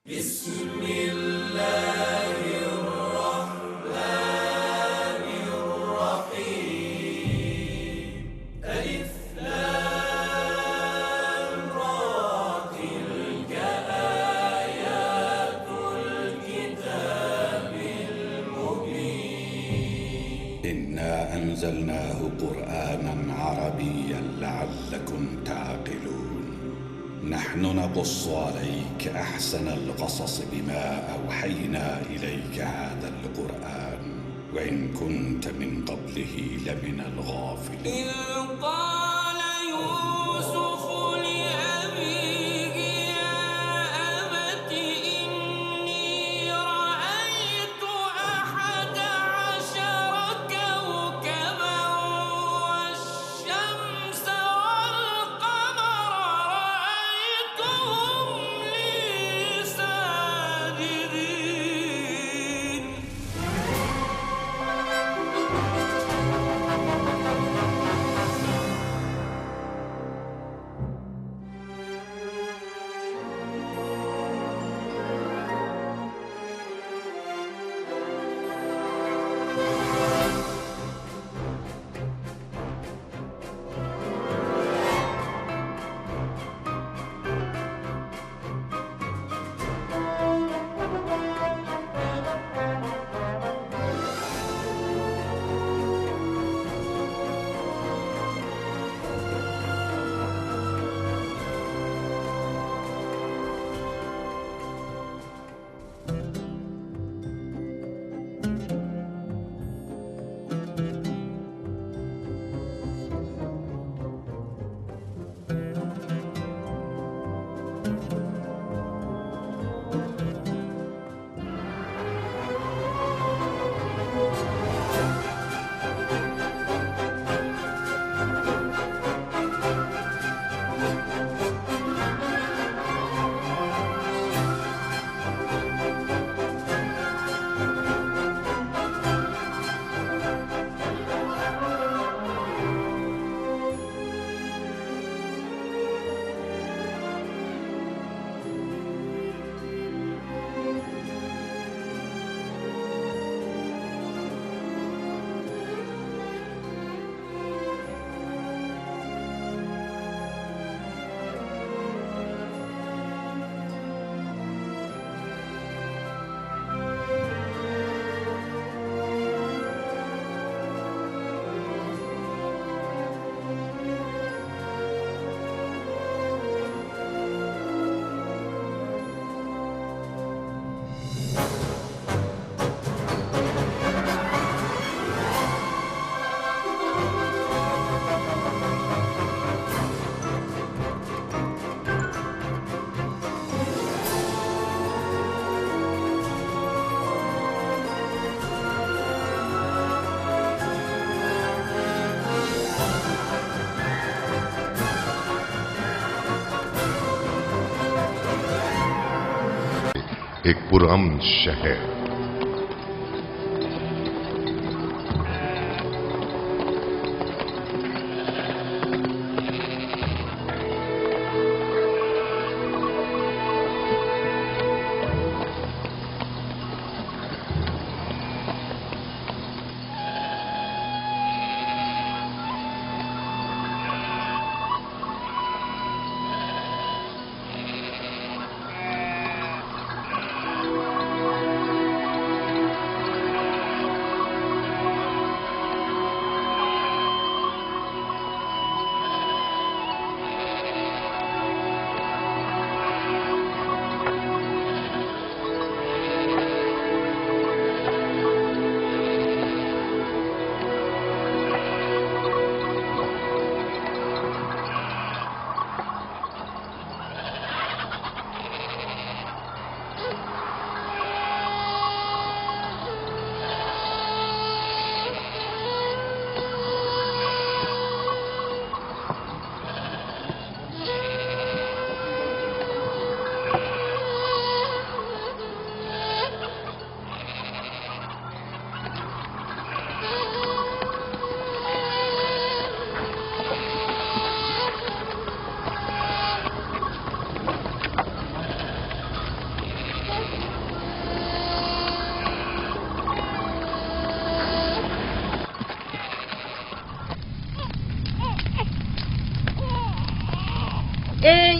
بسم الله الرحمن الرحيم. ألف لام را تلك آيات الكتاب المبين. إنا أنزلناه قرآنا عربيا لعلكم تعقلون. نحن نقص عليك أحسن القصص بما أوحينا إليك هذا القرآن وإن كنت من قبله لمن الغافلين. قال يوسف لأبيه يا أبت إني رأيت 11 كوكبا والشمس والقمر رأيتهم لي ساجدين. ایک پرامن شہر.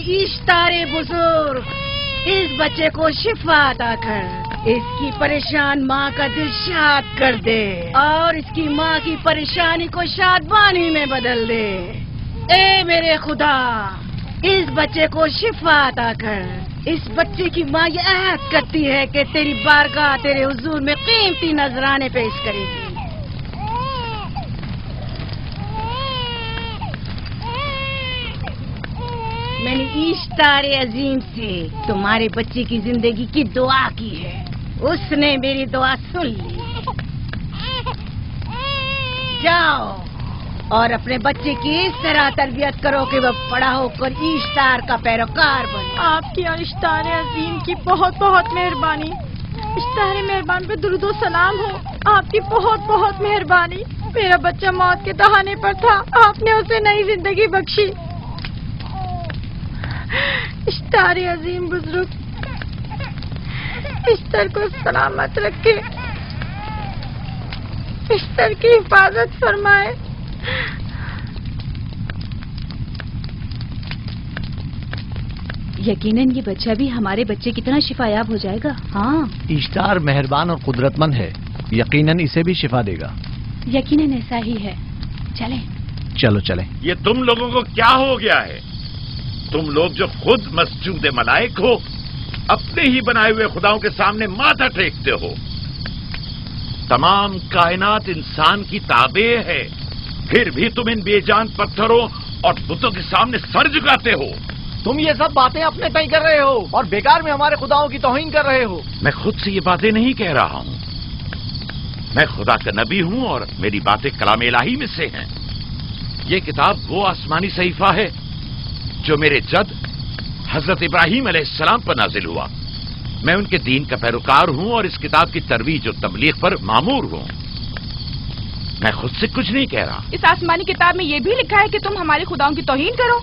اشتار بزرگ اس بچے کو شفا عطا کر، اس کی پریشان ماں کا دل شاد کر دے اور اس کی ماں کی پریشانی کو شادمانی میں بدل دے۔ اے میرے خدا، اس بچے کو شفا عطا کر۔ اس بچے کی ماں یہ عہد کرتی ہے کہ تیری بارگاہ تیرے حضور میں قیمتی نذرانے پیش کرے گی۔ میں نے اشتار عظیم سے تمہارے بچے کی زندگی کی دعا کی ہے، اس نے میری دعا سن لی۔ جاؤ اور اپنے بچے کی اس طرح تربیت کرو کہ وہ بڑا ہو کر اشتار کا پیروکار بنے۔ آپ کی اور اشتار عظیم کی بہت بہت مہربانی۔ اشتار مہربان پہ درود و سلام ہو، آپ کی بہت بہت مہربانی۔ میرا بچہ موت کے دہانے پر تھا، آپ نے اسے نئی زندگی بخشی۔ اشتار عظیم بزرگ اشتر کو سلامت رکھے، اشتر کی حفاظت فرمائے۔ یقیناً یہ بچہ بھی ہمارے بچے کی طرح شفا یاب ہو جائے گا۔ ہاں، اشتار مہربان اور قدرت مند ہے، یقیناً اسے بھی شفا دے گا۔ یقیناً ایسا ہی ہے۔ چلیں۔ چلو چلیں۔ یہ تم لوگوں کو کیا ہو گیا ہے؟ تم لوگ جو خود مسجود ملائک ہو، اپنے ہی بنائے ہوئے خداؤں کے سامنے ماتھا ٹیکتے ہو۔ تمام کائنات انسان کی تابع ہے، پھر بھی تم ان بے جان پتھروں اور بتوں کے سامنے سر جھکاتے ہو۔ تم یہ سب باتیں اپنے تئیں کر رہے ہو اور بیکار میں ہمارے خداؤں کی توہین کر رہے ہو۔ میں خود سے یہ باتیں نہیں کہہ رہا ہوں، میں خدا کا نبی ہوں اور میری باتیں کلام الہی میں سے ہیں۔ یہ کتاب وہ آسمانی صحیفہ ہے جو میرے جد حضرت ابراہیم علیہ السلام پر نازل ہوا۔ میں ان کے دین کا پیروکار ہوں اور اس کتاب کی ترویج و تبلیغ پر مامور ہوں۔ میں خود سے کچھ نہیں کہہ رہا۔ اس آسمانی کتاب میں یہ بھی لکھا ہے کہ تم ہمارے خداؤں کی توہین کرو۔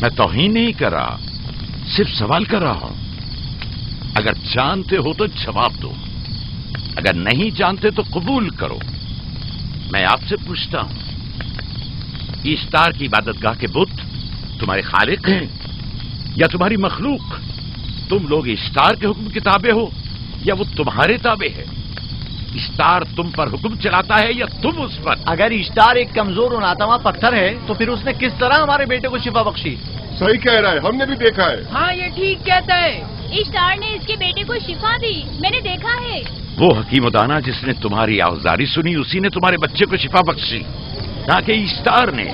میں توہین نہیں کر رہا، صرف سوال کر رہا ہوں۔ اگر جانتے ہو تو جواب دو، اگر نہیں جانتے تو قبول کرو۔ میں آپ سے پوچھتا ہوں، اشتار کی عبادت گاہ کے بت تمہارے خالق ہیں یا تمہاری مخلوق؟ تم لوگ اشتار کے حکم کے تابع ہو یا وہ تمہارے تابع ہے؟ اشتار تم پر حکم چلاتا ہے یا تم اس پر؟ اگر اشتار ایک کمزور اور ناتواں پتھر ہے تو پھر اس نے کس طرح ہمارے بیٹے کو شفا بخشی؟ صحیح کہہ رہا ہے، ہم نے بھی دیکھا ہے۔ ہاں یہ ٹھیک کہتا ہے، اشتار نے اس کے بیٹے کو شفا دی، میں نے دیکھا ہے۔ وہ حکیم و دانا جس نے تمہاری آوازاری سنی، اسی نے تمہارے بچے کو شفا بخشی، نہ کہ اشتار نے۔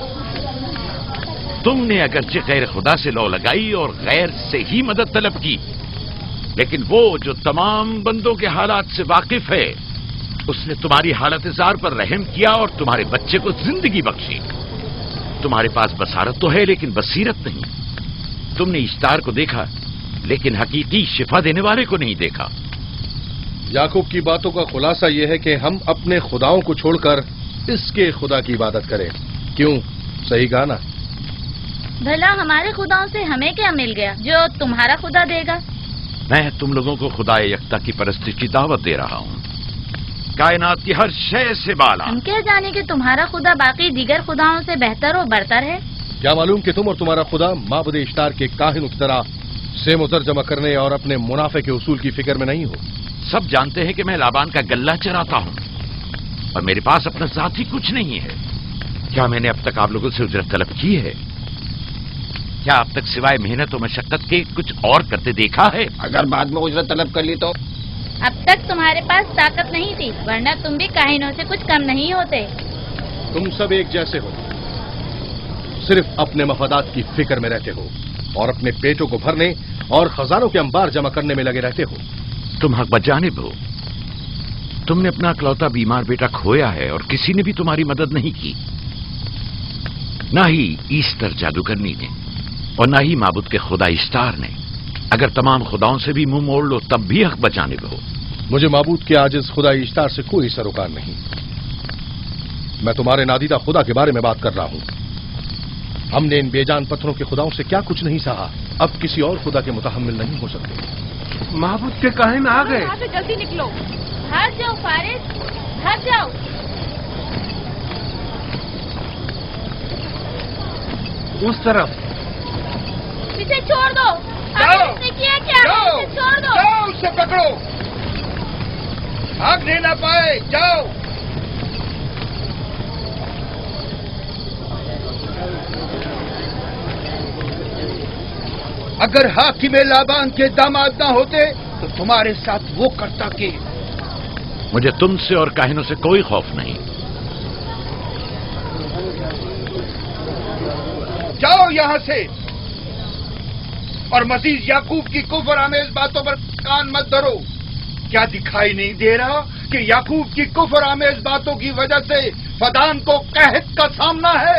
تم نے اگرچہ غیر خدا سے لو لگائی اور غیر سے ہی مدد طلب کی، لیکن وہ جو تمام بندوں کے حالات سے واقف ہے، اس نے تمہاری حالت زار پر رحم کیا اور تمہارے بچے کو زندگی بخشی۔ تمہارے پاس بصارت تو ہے لیکن بصیرت نہیں۔ تم نے اشتار کو دیکھا لیکن حقیقی شفا دینے والے کو نہیں دیکھا۔ یعقوب کی باتوں کا خلاصہ یہ ہے کہ ہم اپنے خداؤں کو چھوڑ کر اس کے خدا کی عبادت کریں۔ کیوں؟ صحیح کہا نا؟ بھلا ہمارے خداؤں سے ہمیں کیا مل گیا جو تمہارا خدا دے گا؟ میں تم لوگوں کو خدا یکتا کی پرستش کی دعوت دے رہا ہوں، کائنات کی ہر شے سے بالا۔ ہم کیا جانے کہ تمہارا خدا باقی دیگر خداؤں سے بہتر و برتر ہے؟ کیا معلوم کہ تم اور تمہارا خدا معبود اشتار کے کاہنوں کی طرح سیم و زر جمع کرنے اور اپنے منافع کے اصول کی فکر میں نہیں ہو؟ سب جانتے ہیں کہ میں لابان کا گلہ چراتا ہوں اور میرے پاس اپنا ذاتی کچھ نہیں ہے۔ کیا میں نے اب تک آپ لوگوں سے اجرت طلب کی ہے؟ کیا اب تک سوائے محنت و مشقت کے کچھ اور کرتے دیکھا ہے؟ اگر بعد میں اجرت طلب کر لی تو؟ اب تک تمہارے پاس طاقت نہیں تھی، ورنہ تم بھی کاہنوں سے کچھ کم نہیں ہوتے۔ تم سب ایک جیسے ہو، صرف اپنے مفادات کی فکر میں رہتے ہو اور اپنے پیٹوں کو بھرنے اور خزانوں کے انبار جمع کرنے میں لگے رہتے ہو۔ تم حق بجانب ہو۔ تم نے اپنا اکلوتا بیمار بیٹا کھویا ہے اور کسی نے بھی تمہاری مدد نہیں کی، نہ ہی ایسٹر جادوگرنی نے اور نہ ہی معبود کے خدا اشتار نے۔ اگر تمام خداؤں سے بھی منہ موڑ لو تب بھی حق بجانب ہو۔ مجھے معبود کے عاجز خدا اشتار سے کوئی سروکار نہیں۔ میں تمہارے نادیدہ خدا کے بارے میں بات کر رہا ہوں۔ ہم نے ان بے جان پتھروں کے خداؤں سے کیا کچھ نہیں سہا، اب کسی اور خدا کے متحمل نہیں ہو سکتے۔ معبود کے کاہن آ گئے۔ یہاں سے جلدی نکلو۔ بھاگ جاؤ فارس، بھاگ جاؤ۔ اس طرف اسے چھوڑ دو. جاؤ. اس نے کیا کیا؟ جاؤ. اسے چھوڑ دو. جاؤ اسے پکڑو. بھاگنے نہ پائے. جاؤ. اگر حاکم لابان کے داماد نہ ہوتے تو تمہارے ساتھ وہ کرتا کہ. مجھے تم سے اور کاہنوں سے کوئی خوف نہیں. جاؤ یہاں سے. اور مزید یعقوب کی کفر آمیز باتوں پر کان مت دھرو. کیا دکھائی نہیں دے رہا کہ یعقوب کی کفر آمیز باتوں کی وجہ سے فدان کو قحط کا سامنا ہے؟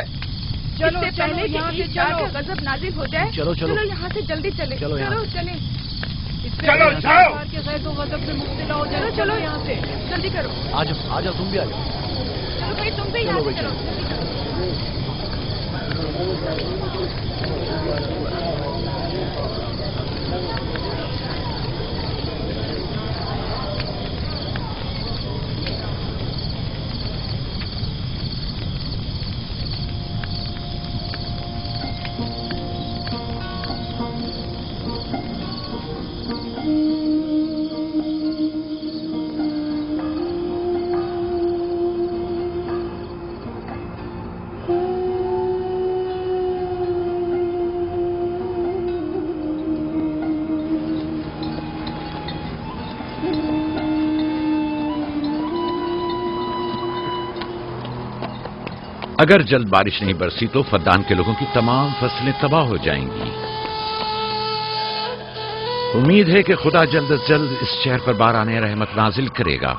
چلو پہلے یہاں سے جا کر غضب نازل ہو جائے. چلو یہاں سے جلدی چلے. چلو چلیں. چلو جاؤ. تو غضب میں مبتلا ہو جائے. چلو یہاں سے جلدی کرو. آ جاؤ تم بھی آ جاؤ. چلو بھائی تم بھی یہاں سے چلو. اگر جلد بارش نہیں برسی تو فدان کے لوگوں کی تمام فصلیں تباہ ہو جائیں گی. امید ہے کہ خدا جلد از جلد اس شہر پر باران رحمت نازل کرے گا.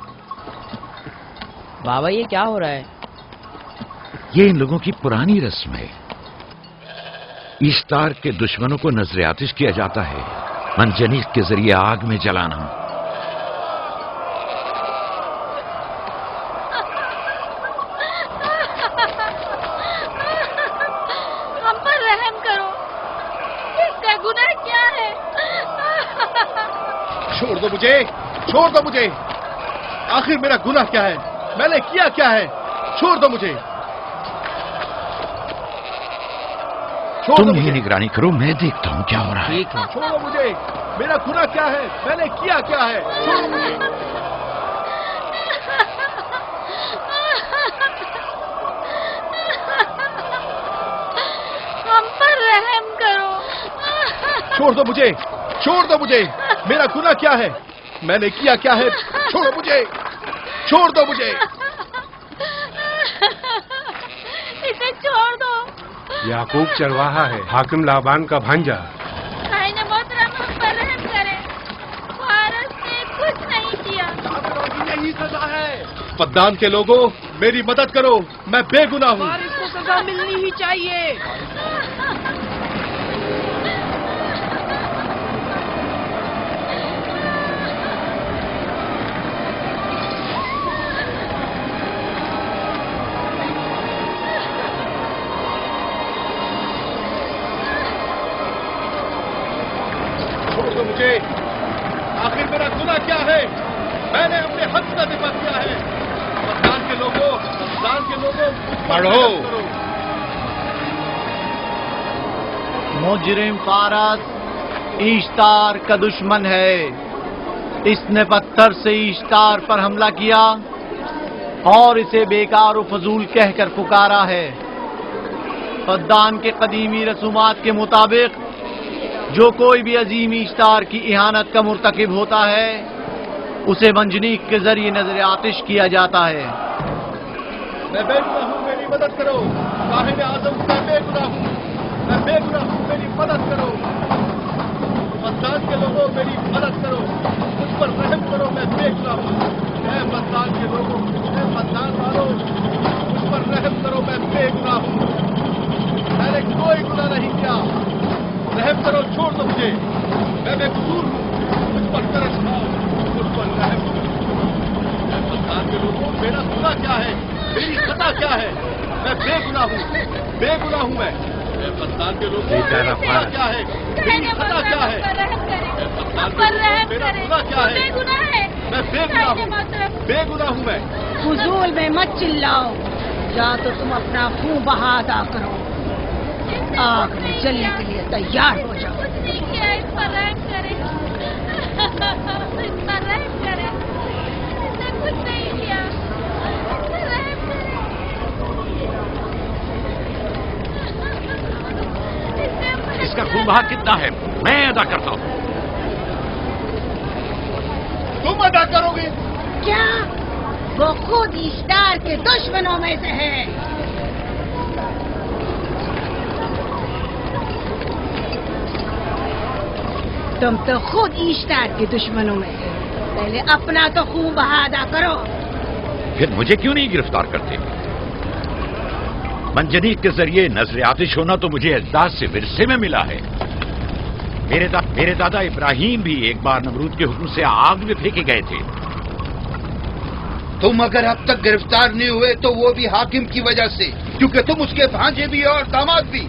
بابا یہ کیا ہو رہا ہے؟ یہ ان لوگوں کی پرانی رسم ہے. ایسٹار کے دشمنوں کو نذر آتش کیا جاتا ہے، منجنیق کے ذریعے آگ میں جلانا. ہم پر رحم کرو. اس کا گناہ کیا ہے؟ چھوڑ دو مجھے. چھوڑ دو مجھے. آخر میرا گناہ کیا ہے؟ میں نے کیا کیا ہے؟ چھوڑ دو مجھے. تم ہی نگرانی کرو، میں دیکھتا ہوں کیا ہو رہا ہے. چھوڑو مجھے. میرا گناہ کیا ہے؟ میں نے کیا کیا ہے؟ چھوڑو مجھے. ہم پر رحم کرو. چھوڑ دو مجھے. چھوڑ دو مجھے. میرا گناہ کیا ہے؟ میں نے کیا کیا ہے؟ چھوڑو مجھے. چھوڑ دو مجھے. اسے چھوڑ دو. یعقوب چرواہا ہے، حاکم لابان کا بھانجا. بھائی نے محترم ہم پر رحم کرے. فارس نے کچھ نہیں کیا. یہی سزا ہے. فدان کے لوگوں میری مدد کرو، میں بے گناہ ہوں. اس کو سزا ملنی ہی چاہیے. چھوڑ دو مجھے. آخر میرا گناہ کیا ہے؟ میں نے اپنے حق کا دفاع کیا ہے. فدان کے لوگوں پڑھو. مجرم فارس ایشتار کا دشمن ہے. اس نے پتھر سے ایشتار پر حملہ کیا اور اسے بیکار و فضول کہہ کر پکارا ہے. فدان کے قدیمی رسومات کے مطابق جو کوئی بھی عظیم ایشتار کی اہانت کا مرتکب ہوتا ہے اسے منجنیق کے ذریعے نذر آتش کیا جاتا ہے. میں بے گناہ ہوں، میری مدد کرو. صاحب اعظم میں بے گناہ ہوں. میں بے گناہ ہوں، میری مدد کرو. فدان کے لوگوں میری مدد کرو. مجھ پر رحم کرو، میں بے گناہ ہوں. اے فدان کے لوگوں، اے فدان والوں، مجھ پر رحم کرو، میں بے گناہ ہوں. میں نے کوئی گناہ نہیں کیا. رحم کرو. چھوڑ دو مجھے. میں بے قصور ہوں. مجھ پر ترس کھاؤ. مجھ پر رحم کرو. اے فدان کے لوگوں میرا گناہ کیا ہے؟ میری خطا کیا ہے؟ میں بے گناہ ہوں. بے گناہ ہوں میں. اے فدان کے لوگوں میری خطا کیا ہے؟ میری خطا کیا ہے؟ اے فدان کے لوگوں میرا گناہ کیا ہے؟ میں بے گناہ ہوں. بے گناہ ہوں میں. فضول میں مت چلاؤ. یا تو تم اپنا خون بہا ادا کرو، آگ میں جلنے کے لیے تیار ہو جاؤ. کچھ نہیں کیا، اس پر رحم کرے، اس پر رحم کرے، اس نے کچھ نہیں کیا، اس پر رحم کرے، اس کا خون بہا کتنا ہے میں ادا کرتا ہوں. تم ادا کرو گے؟ کیا وہ خود اشتار کے دشمنوں میں سے ہے؟ تم تو خود اشتار کے دشمنوں میں سے، پہلے اپنا تو خون بہا ادا کرو. پھر مجھے کیوں نہیں گرفتار کرتے؟ منجنیق کے ذریعے نظر آتش ہونا تو مجھے اجداد سے ورثے میں ملا ہے. میرے دادا ابراہیم بھی ایک بار نمرود کے حکم سے آگ میں پھینکے گئے تھے. تم اگر اب تک گرفتار نہیں ہوئے تو وہ بھی حاکم کی وجہ سے، کیونکہ تم اس کے بھانجے بھی اور داماد بھی.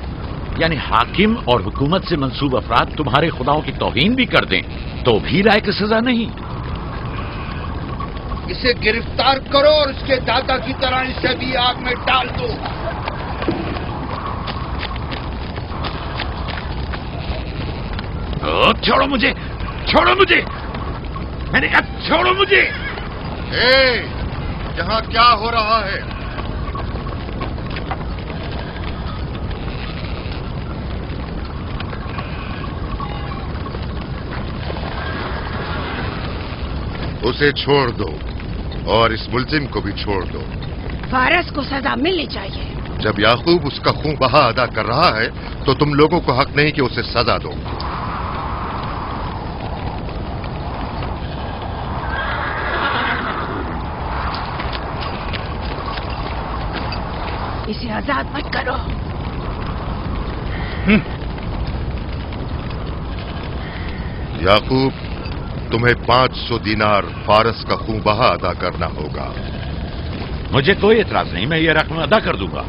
یعنی حاکم اور حکومت سے منسوب افراد تمہارے خداؤں کی توہین بھی کر دیں تو بھی لائق سزا نہیں؟ اسے گرفتار کرو اور اس کے دادا کی طرح اسے بھی آگ میں ڈال دو. چھوڑو مجھے، چھوڑو مجھے، میں نے کہا چھوڑو مجھے. یہاں کیا ہو رہا ہے؟ اسے چھوڑ دو اور اس ملزم کو بھی چھوڑ دو. فارس کو سزا ملنی چاہیے. جب یعقوب اس کا خون بہا ادا کر رہا ہے تو تم لوگوں کو حق نہیں کہ اسے سزا دو. اسے آزاد مت کرو. یعقوب، تمہیں 500 دینار فارس کا خون بہا ادا کرنا ہوگا. مجھے کوئی اعتراض نہیں، میں یہ رقم ادا کر دوں گا.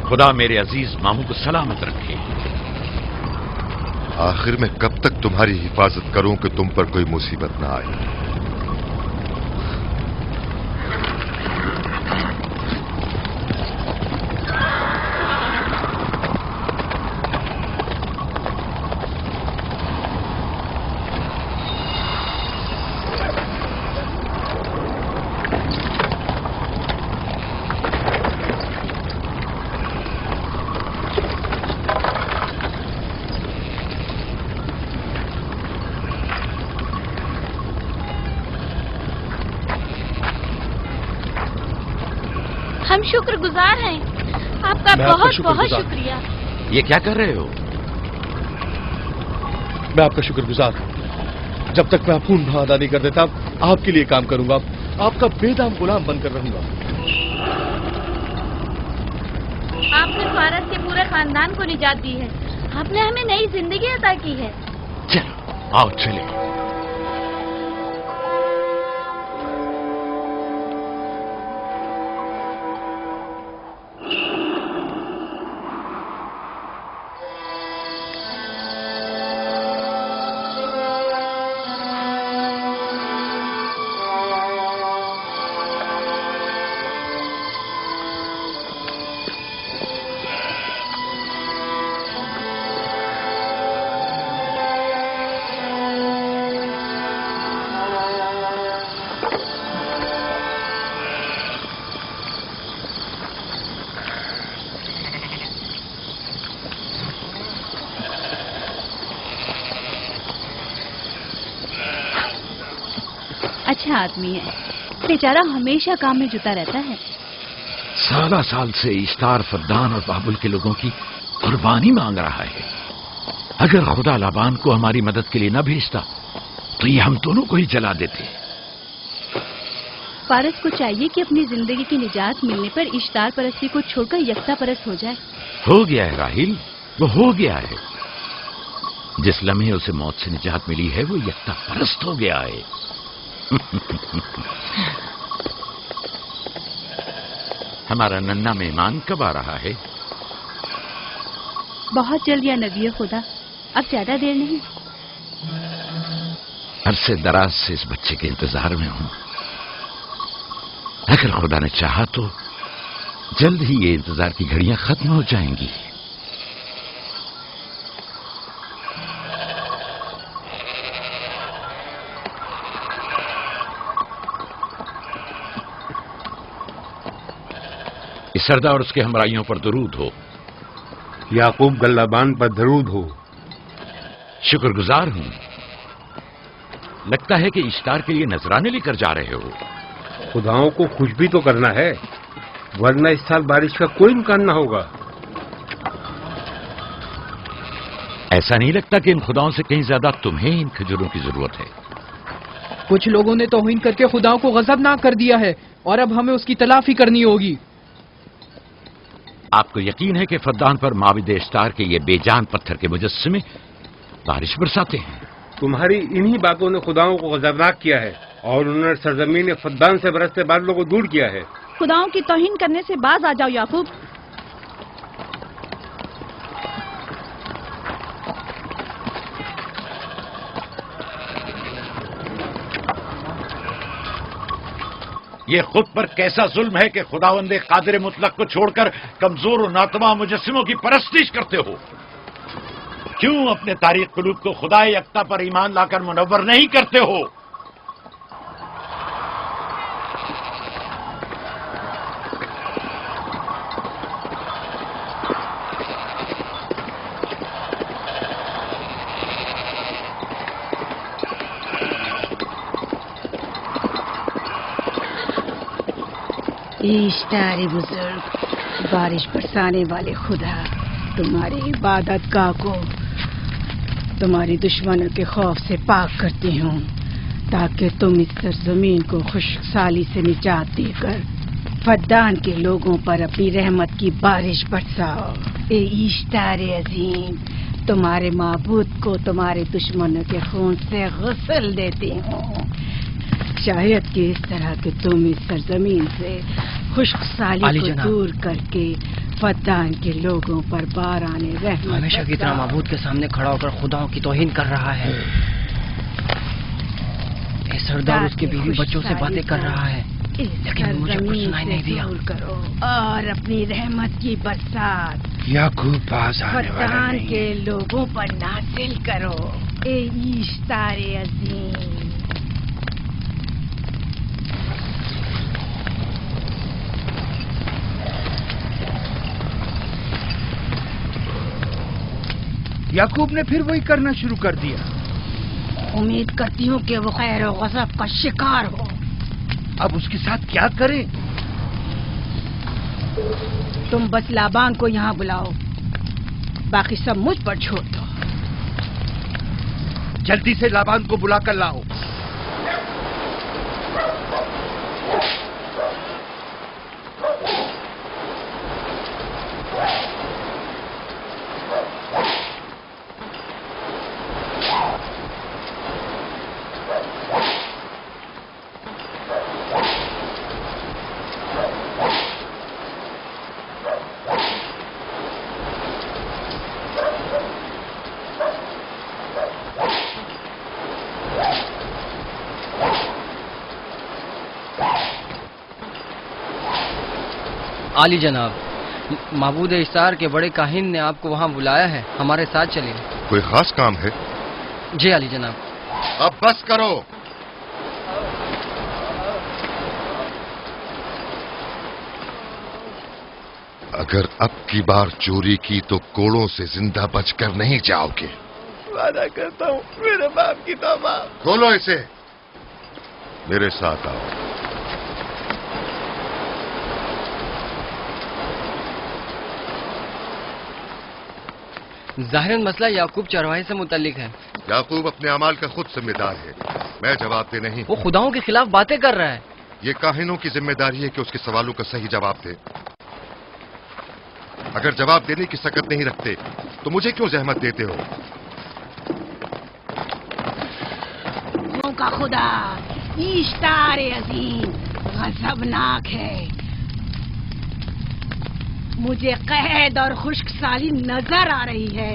خدا میرے عزیز ماموں کو سلامت رکھے. آخر میں کب تک تمہاری حفاظت کروں کہ تم پر کوئی مصیبت نہ آئے؟ ہم شکر گزار ہیں، آپ کا بہت بہت شکریہ. یہ کیا کر رہے ہو؟ میں آپ کا شکر گزار ہوں. جب تک میں خون بہا ادا نہیں کر دیتا آپ کے لیے کام کروں گا، آپ کا بے دام غلام بن کر رہوں گا. آپ نے فارس کے پورے خاندان کو نجات دی ہے، آپ نے ہمیں نئی زندگی عطا کی ہے. چلو آؤ چلے. اچھا آدمی ہے، بیچارہ ہمیشہ کام میں جتا رہتا ہے. سالہ سال سے اشتار فردان اور بابل کے لوگوں کی قربانی مانگ رہا ہے. اگر خدا لابان کو ہماری مدد کے لیے نہ بھیجتا تو یہ ہم دونوں کو ہی جلا دیتے. فارس کو چاہیے کہ اپنی زندگی کی نجات ملنے پر اشتار پرستی کو چھوڑ کر یکتا پرست ہو جائے. ہو گیا ہے راہیل، وہ ہو گیا ہے. جس لمحے اسے موت سے نجات ملی ہے وہ یکتا پرست ہو گیا ہے. ہمارا ننھا مہمان کب آ رہا ہے؟ بہت جلد یا نبی خدا، اب زیادہ دیر نہیں. عرصے دراز سے اس بچے کے انتظار میں ہوں. اگر خدا نے چاہا تو جلد ہی یہ انتظار کی گھڑیاں ختم ہو جائیں گی. اس سردار اور اس کے ہمراہیوں پر درود ہو. یعقوب گلابان پر درود ہو. شکر گزار ہوں. لگتا ہے کہ اشتار کے لیے نذرانے لے کر جا رہے ہو. خداؤں کو خوش بھی تو کرنا ہے، ورنہ اس سال بارش کا کوئی امکان نہ ہوگا. ایسا نہیں لگتا کہ ان خداؤں سے کہیں زیادہ تمہیں ان کھجوروں کی ضرورت ہے؟ کچھ لوگوں نے توہین کر کے خداؤں کو غضبناک کر دیا ہے اور اب ہمیں اس کی تلافی کرنی ہوگی. آپ کو یقین ہے کہ فدان پر معبد اشتار کے یہ بے جان پتھر کے مجسمے بارش برساتے ہیں؟ تمہاری انہی باتوں نے خداؤں کو غضبناک کیا ہے اور انہوں نے سرزمین فدان سے برستے بادلوں کو دور کیا ہے. خداؤں کی توہین کرنے سے باز آ جاؤ یعقوب. یہ خود پر کیسا ظلم ہے کہ خداوند قادر مطلق کو چھوڑ کر کمزور و ناتواں مجسموں کی پرستش کرتے ہو. کیوں اپنے تاریخ قلوب کو خدا یکتا پر ایمان لا کر منور نہیں کرتے ہو؟ اشتار بزرگ، بارش برسانے والے خدا، تمہاری عبادت گاہ کو تمہاری دشمنوں کے خوف سے پاک کرتی ہوں تاکہ تم اس سرزمین کو خشک سالی سے نجات دے کر فدان کے لوگوں پر اپنی رحمت کی بارش برساؤ. اے اشتار عظیم، تمہارے معبود کو تمہارے دشمنوں کے خون سے غسل دیتی ہوں. شاید کہ اس طرح کہ تم اس سرزمین سے خشک سالی کو دور کر کے فدان کے لوگوں پر باران رحمت ہمیشہ کی طرح معبود کے سامنے کھڑا ہو کر خداؤں کی توہین کر رہا ہے. اے سردار اس کے بیوی بچوں سے باتیں کر رہا ہے لیکن مجھے کچھ سنائی نہیں دیا. کرو اور اپنی رحمت کی برسات یعقوب باز آنے والا فدان نہیں. کے لوگوں پر نازل کرو. اے اشتار عظیم، یعقوب نے پھر وہی کرنا شروع کر دیا. امید کرتی ہوں کہ وہ خیر و غضب کا شکار ہو. اب اس کے ساتھ کیا کریں؟ تم بس لابان کو یہاں بلاؤ، باقی سب مجھ پر چھوڑ دو. جلدی سے لابان کو بلا کر لاؤ. عالی جناب، معبود اشتار کے بڑے کاہن نے آپ کو وہاں بلایا ہے، ہمارے ساتھ چلیں. کوئی خاص کام ہے؟ جی عالی جناب. اب بس کرو. اگر اب کی بار چوری کی تو کوڑوں سے زندہ بچ کر نہیں جاؤ گے. وعدہ کرتا ہوں میرے باپ کی توبہ. کھولو اسے، میرے ساتھ آؤ. ظاہراً مسئلہ یعقوب چرواہے سے متعلق ہے. یعقوب اپنے اعمال کا خود ذمہ دار ہے، میں جواب دہ نہیں. وہ خداؤں کے خلاف باتیں کر رہا ہے. یہ کاہنوں کی ذمہ داری ہے کہ اس کے سوالوں کا صحیح جواب دے. اگر جواب دینے کی سکت نہیں رکھتے تو مجھے کیوں زحمت دیتے ہو؟ کا خدا اشتار عظیم غضبناک ہے. مجھے قحط اور خشک سالی نظر آ رہی ہے.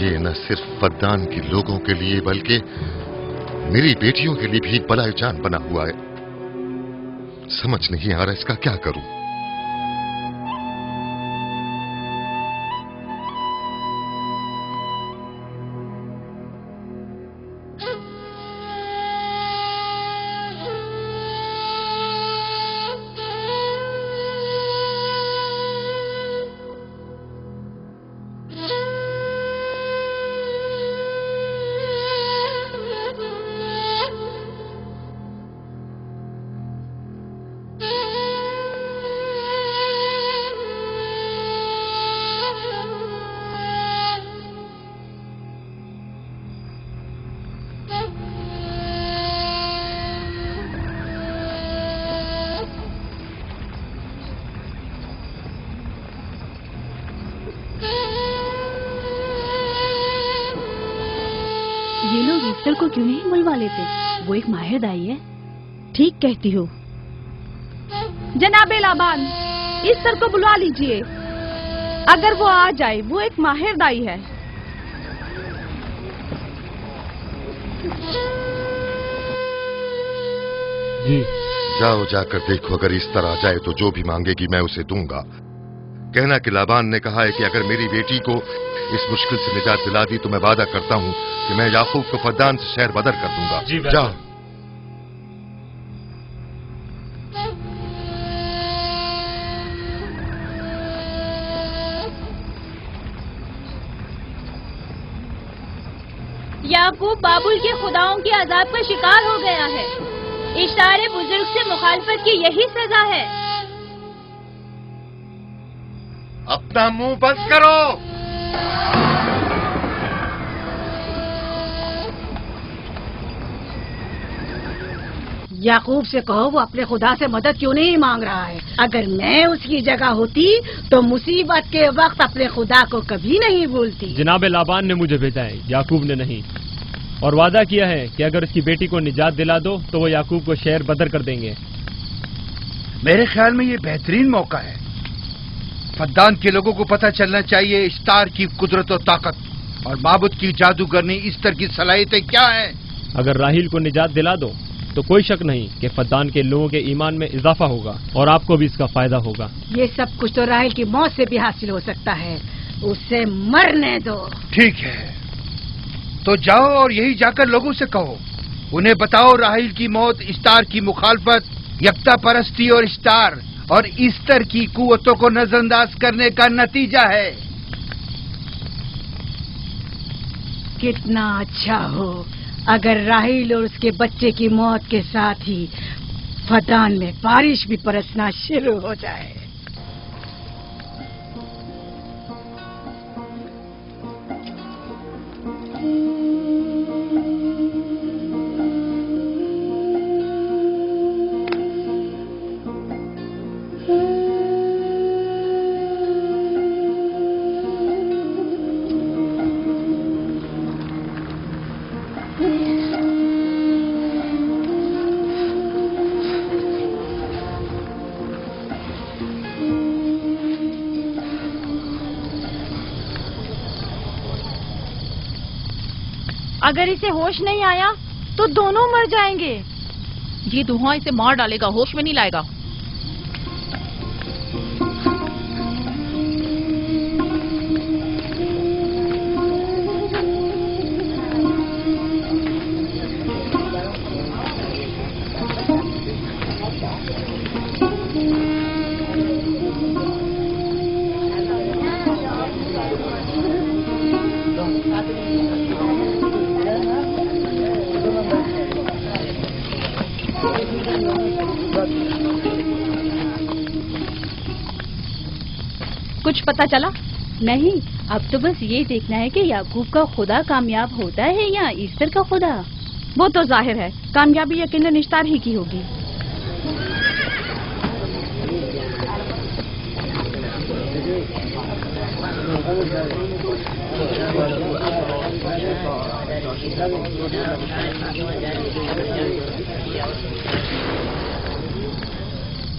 یہ نہ صرف فدان کے لوگوں کے لیے بلکہ میری بیٹیوں کے لیے بھی بلائے جان بنا ہوا ہے. سمجھ نہیں آ رہا اس کا کیا کروں. یہ لوگ ایسٹر کو کیوں نہیں بلوا لیتے؟ وہ ایک ماہر دائی ہے. ٹھیک کہتی ہو. جناب لابان، ایسٹر کو بلوا لیجئے. اگر وہ آ جائے، وہ ایک ماہر دائی ہے. جی جاؤ جا کر دیکھو، اگر اس طرح آ جائے تو جو بھی مانگے گی میں اسے دوں گا. کہنا کہ لابان نے کہا ہے کہ اگر میری بیٹی کو اس مشکل سے نجات دلا دی تو میں وعدہ کرتا ہوں کہ میں یعقوب کو فدان سے شہر بدر کر دوں گا. جی جاؤ. یعقوب بابل کے خداؤں کے عذاب کا شکار ہو گیا ہے. اشتار بزرگ سے مخالفت کی یہی سزا ہے. اپنا منہ بند کرو. یعقوب سے کہو وہ اپنے خدا سے مدد کیوں نہیں مانگ رہا ہے. اگر میں اس کی جگہ ہوتی تو مصیبت کے وقت اپنے خدا کو کبھی نہیں بھولتی. جناب لابان نے مجھے بھیجا ہے، یعقوب نے نہیں، اور وعدہ کیا ہے کہ اگر اس کی بیٹی کو نجات دلا دو تو وہ یعقوب کو شہر بدر کر دیں گے. میرے خیال میں یہ بہترین موقع ہے. فدان کے لوگوں کو پتہ چلنا چاہیے اشتار کی قدرت و طاقت اور معبود کی جادوگرنی ایسٹر کی صلاحیتیں کیا ہیں. اگر راہیل کو نجات دلا دو تو کوئی شک نہیں کہ فدان کے لوگوں کے ایمان میں اضافہ ہوگا اور آپ کو بھی اس کا فائدہ ہوگا. یہ سب کچھ تو راہیل کی موت سے بھی حاصل ہو سکتا ہے. اسے مرنے دو. ٹھیک ہے تو جاؤ اور یہی جا کر لوگوں سے کہو. انہیں بتاؤ راہیل کی موت اشتار کی مخالفت، یکتا پرستی اور اشتار اور ایسٹر کی قوتوں کو نظر انداز کرنے کا نتیجہ ہے. کتنا اچھا ہو اگر راہیل اور اس کے بچے کی موت کے ساتھ ہی فدان میں بارش بھی برسنا شروع ہو جائے. اگر اسے ہوش نہیں آیا تو دونوں مر جائیں گے. یہ دھواں اسے مار ڈالے گا، ہوش میں نہیں لائے گا. کچھ پتا چلا؟ نہیں، اب تو بس یہ دیکھنا ہے کہ یعقوب کا خدا کامیاب ہوتا ہے یا ایسٹر کا خدا. وہ تو ظاہر ہے کامیابی یقیناً اشتار ہی کی ہوگی.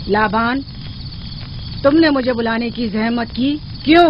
لابان، تم نے مجھے بلانے کی زحمت کی کیوں؟